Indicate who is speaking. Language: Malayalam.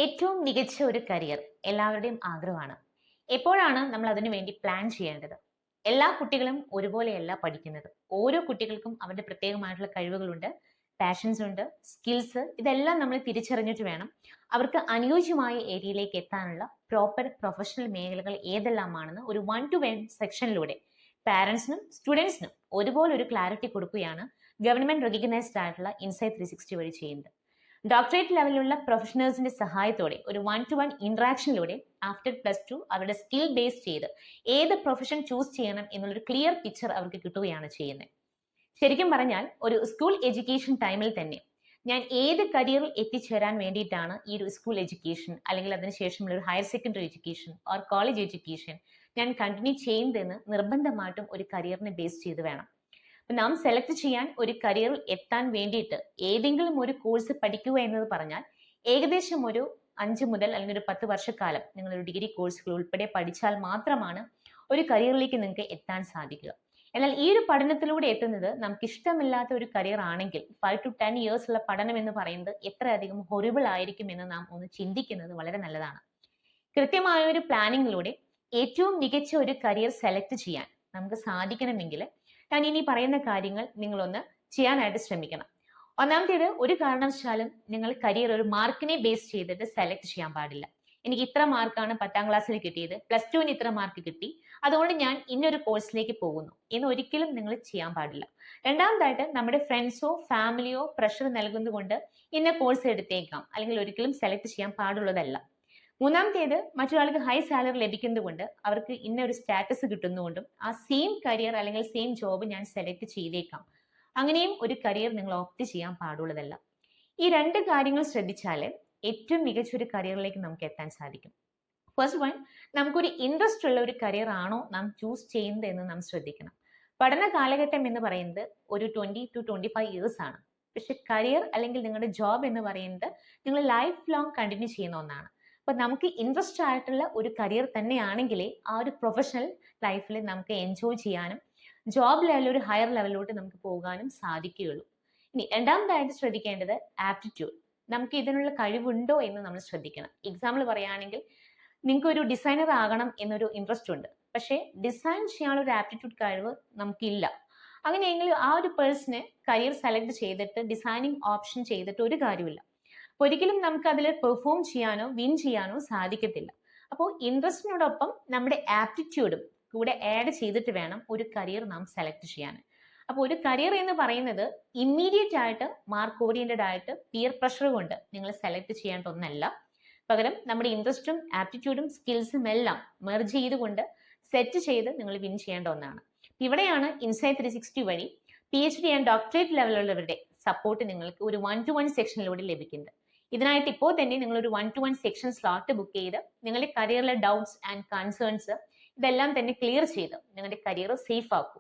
Speaker 1: ഏറ്റവും മികച്ച ഒരു കരിയർ എല്ലാവരുടെയും ആഗ്രഹമാണ്. എപ്പോഴാണ് നമ്മൾ അതിനു വേണ്ടി പ്ലാൻ ചെയ്യേണ്ടത്? എല്ലാ കുട്ടികളും ഒരുപോലെയല്ല പഠിക്കുന്നത്. ഓരോ കുട്ടികൾക്കും അവരുടെ പ്രത്യേകമായിട്ടുള്ള കഴിവുകളുണ്ട്, പാഷൻസ് ഉണ്ട്, സ്കിൽസ് ഇതെല്ലാം നമ്മൾ തിരിച്ചറിഞ്ഞിട്ട് വേണം അവർക്ക് അനുയോജ്യമായ ഏരിയയിലേക്ക് എത്താനുള്ള പ്രോപ്പർ പ്രൊഫഷണൽ മേഖലകൾ ഏതെല്ലാമാണെന്ന് ഒരു 1-to-1 സെക്ഷനിലൂടെ പാരന്റ്സിനും സ്റ്റുഡൻസിനും ഒരുപോലെ ഒരു ക്ലാരിറ്റി കൊടുക്കുകയാണ് ഗവൺമെന്റ് റെക്കഗ്നൈസ്ഡ് ആയിട്ടുള്ള ഇൻസൈറ്റ് 360 വഴി ചെയ്യുന്നത്. ഡോക്ടറേറ്റ് ലെവലിലുള്ള പ്രൊഫഷണൽസിന്റെ സഹായത്തോടെ ഒരു 1-to-1 ഇന്ററാക്ഷനിലൂടെ ആഫ്റ്റർ +2 അവരുടെ സ്കിൽ ബേസ് ചെയ്ത് ഏത് പ്രൊഫഷൻ ചൂസ് ചെയ്യണം എന്നുള്ളൊരു ക്ലിയർ പിക്ചർ അവർക്ക് കിട്ടുകയാണ് ചെയ്യുന്നത്. ശരിക്കും പറഞ്ഞാൽ ഒരു സ്കൂൾ എഡ്യൂക്കേഷൻ ടൈമിൽ തന്നെ ഞാൻ ഏത് കരിയറിൽ എത്തിച്ചേരാൻ വേണ്ടിയിട്ടാണ് ഈ ഒരു സ്കൂൾ എഡ്യൂക്കേഷൻ അല്ലെങ്കിൽ അതിനുശേഷമുള്ള ഒരു higher secondary education or college education ഞാൻ കണ്ടിന്യൂ ചെയ്യുന്നതെന്ന് നിർബന്ധമായിട്ടും ഒരു കരിയറിനെ ബേസ് ചെയ്ത് വേണം. നാം സെലക്ട് ചെയ്യാൻ ഒരു കരിയറിൽ എത്താൻ വേണ്ടിയിട്ട് ഏതെങ്കിലും ഒരു കോഴ്സ് പഠിക്കുക എന്നത് പറഞ്ഞാൽ ഏകദേശം ഒരു 5 മുതൽ അല്ലെങ്കിൽ ഒരു 10 വർഷക്കാലം നിങ്ങൾ ഒരു ഡിഗ്രി കോഴ്സുകൾ ഉൾപ്പെടെ പഠിച്ചാൽ മാത്രമാണ് ഒരു കരിയറിലേക്ക് നിങ്ങൾക്ക് എത്താൻ സാധിക്കുക. എന്നാൽ ഈ ഒരു പഠനത്തിലൂടെ എത്തുന്നത് നമുക്ക് ഇഷ്ടമില്ലാത്ത ഒരു കരിയർ ആണെങ്കിൽ 5 to 10 ഇയേഴ്സ് ഉള്ള പഠനം എന്ന് പറയുന്നത് എത്രയധികം ഹൊറിബിൾ ആയിരിക്കും എന്ന് നാം ഒന്ന് ചിന്തിക്കുന്നത് വളരെ നല്ലതാണ്. കൃത്യമായ ഒരു പ്ലാനിങ്ങിലൂടെ ഏറ്റവും മികച്ച ഒരു കരിയർ സെലക്ട് ചെയ്യാൻ നമുക്ക് സാധിക്കണമെങ്കിൽ ഞാൻ ഇനി പറയുന്ന കാര്യങ്ങൾ നിങ്ങളൊന്ന് ചെയ്യാനായിട്ട് ശ്രമിക്കണം. ഒന്നാമത്തേത്, ഒരു കാരണവശാലും നിങ്ങൾ കരിയർ ഒരു മാർക്കിനെ ബേസ് ചെയ്തിട്ട് സെലക്ട് ചെയ്യാൻ പാടില്ല. എനിക്ക് ഇത്ര മാർക്കാണ് 10ാം ക്ലാസ്സിൽ കിട്ടിയത്, +2 ഇത്ര മാർക്ക് കിട്ടി, അതുകൊണ്ട് ഞാൻ ഇന്നൊരു കോഴ്സിലേക്ക് പോകുന്നു എന്ന് ഒരിക്കലും നിങ്ങൾ ചെയ്യാൻ പാടില്ല. രണ്ടാമതായിട്ട്, നമ്മുടെ ഫ്രണ്ട്സോ ഫാമിലിയോ പ്രഷർ നൽകുന്നതുകൊണ്ട് ഇന്ന കോഴ്സ് എടുത്തേക്കാം അല്ലെങ്കിൽ ഒരിക്കലും സെലക്ട് ചെയ്യാൻ പാടുള്ളതല്ല. മൂന്നാമത്തേത്, മറ്റൊരാൾക്ക് ഹൈ സാലറി ലഭിക്കുന്നത് കൊണ്ട് അവർക്ക് ഇന്ന ഒരു സ്റ്റാറ്റസ് കിട്ടുന്നതുകൊണ്ടും ആ സെയിം കരിയർ അല്ലെങ്കിൽ സെയിം ജോബ് ഞാൻ സെലക്ട് ചെയ്തേക്കാം. അങ്ങനെയും ഒരു കരിയർ നിങ്ങൾ ഓപ്റ്റ് ചെയ്യാൻ പാടുള്ളതല്ല. ഈ 2 കാര്യങ്ങൾ ശ്രദ്ധിച്ചാൽ ഏറ്റവും മികച്ച ഒരു കരിയറിലേക്ക് നമുക്ക് എത്താൻ സാധിക്കും. ഫസ്റ്റ് വൺ, നമുക്കൊരു ഇൻട്രസ്റ്റ് ഉള്ള ഒരു കരിയർ ആണോ നാം ചൂസ് ചെയ്യുന്നത് എന്ന് നാം ശ്രദ്ധിക്കണം. പഠന കാലഘട്ടം എന്ന് പറയുന്നത് ഒരു 20 to 25 ഇയേഴ്സ് ആണ്. പക്ഷെ കരിയർ അല്ലെങ്കിൽ നിങ്ങളുടെ ജോബ് എന്ന് പറയുന്നത് നിങ്ങൾ ലൈഫ് ലോങ് കണ്ടിന്യൂ ചെയ്യുന്ന ഒന്നാണ്. അപ്പൊ നമുക്ക് ഇൻട്രസ്റ്റ് ആയിട്ടുള്ള ഒരു കരിയർ തന്നെയാണെങ്കിലേ ആ ഒരു പ്രൊഫഷണൽ ലൈഫിൽ നമുക്ക് എൻജോയ് ചെയ്യാനും ജോബ് ലെവലിൽ ഒരു ഹയർ ലെവലിലോട്ട് നമുക്ക് പോകാനും സാധിക്കുകയുള്ളൂ. ഇനി രണ്ടാമതായിട്ട് ശ്രദ്ധിക്കേണ്ടത് ആപ്റ്റിറ്റ്യൂഡ്. നമുക്ക് ഇതിനുള്ള കഴിവുണ്ടോ എന്ന് നമ്മൾ ശ്രദ്ധിക്കണം. എക്സാമ്പിൾ പറയുകയാണെങ്കിൽ, നിങ്ങൾക്ക് ഒരു ഡിസൈനർ ആകണം എന്നൊരു ഇൻട്രസ്റ്റ് ഉണ്ട്, പക്ഷേ ഡിസൈൻ ചെയ്യാനുള്ള ഒരു ആപ്റ്റിറ്റ്യൂഡ് കഴിവ് നമുക്കില്ല. അങ്ങനെയെങ്കിൽ ആ ഒരു പേഴ്സണ് കരിയർ സെലക്ട് ചെയ്തിട്ട് ഡിസൈനിങ് ഓപ്ഷൻ ചെയ്തിട്ട് ഒരു കാര്യമില്ല. ഒരിക്കലും നമുക്ക് അതിൽ പെർഫോം ചെയ്യാനോ വിൻ ചെയ്യാനോ സാധിക്കത്തില്ല. അപ്പോൾ ഇൻട്രസ്റ്റിനോടൊപ്പം നമ്മുടെ ആപ്റ്റിറ്റ്യൂഡും കൂടെ ആഡ് ചെയ്തിട്ട് വേണം ഒരു കരിയർ നാം സെലക്ട് ചെയ്യാൻ. അപ്പോൾ ഒരു കരിയർ എന്ന് പറയുന്നത് ഇമ്മീഡിയറ്റ് ആയിട്ട് മാർക്ക് ഓറിയന്റഡ് ആയിട്ട് പിയർ പ്രഷർ കൊണ്ട് നിങ്ങൾ സെലക്ട് ചെയ്യേണ്ട ഒന്നല്ല. പകരം നമ്മുടെ ഇൻട്രസ്റ്റും ആപ്റ്റിറ്റ്യൂഡും സ്കിൽസും എല്ലാം മെർജ് ചെയ്തുകൊണ്ട് സെറ്റ് ചെയ്ത് നിങ്ങൾ വിൻ ചെയ്യേണ്ട ഒന്നാണ്. ഇവിടെയാണ് ഇൻസൈറ്റ് 360 വഴി PhD ആൻഡ് ഡോക്ടറേറ്റ് ലെവലുള്ളവരുടെ സപ്പോർട്ട് നിങ്ങൾക്ക് ഒരു 1-to-1 സെക്ഷനിലൂടെ ലഭിക്കുന്നത്. ഇതിനായിട്ട് ഇപ്പോൾ തന്നെ നിങ്ങൾ ഒരു 1-to-1 സെക്ഷൻ സ്ലോട്ട് ബുക്ക് ചെയ്ത് നിങ്ങളുടെ കരിയറിലെ ഡൗട്ട്സ് ആൻഡ് കൺസേൺസ് ഇതെല്ലാം തന്നെ ക്ലിയർ ചെയ്ത് നിങ്ങളുടെ കരിയർ സേഫ് ആക്കൂ.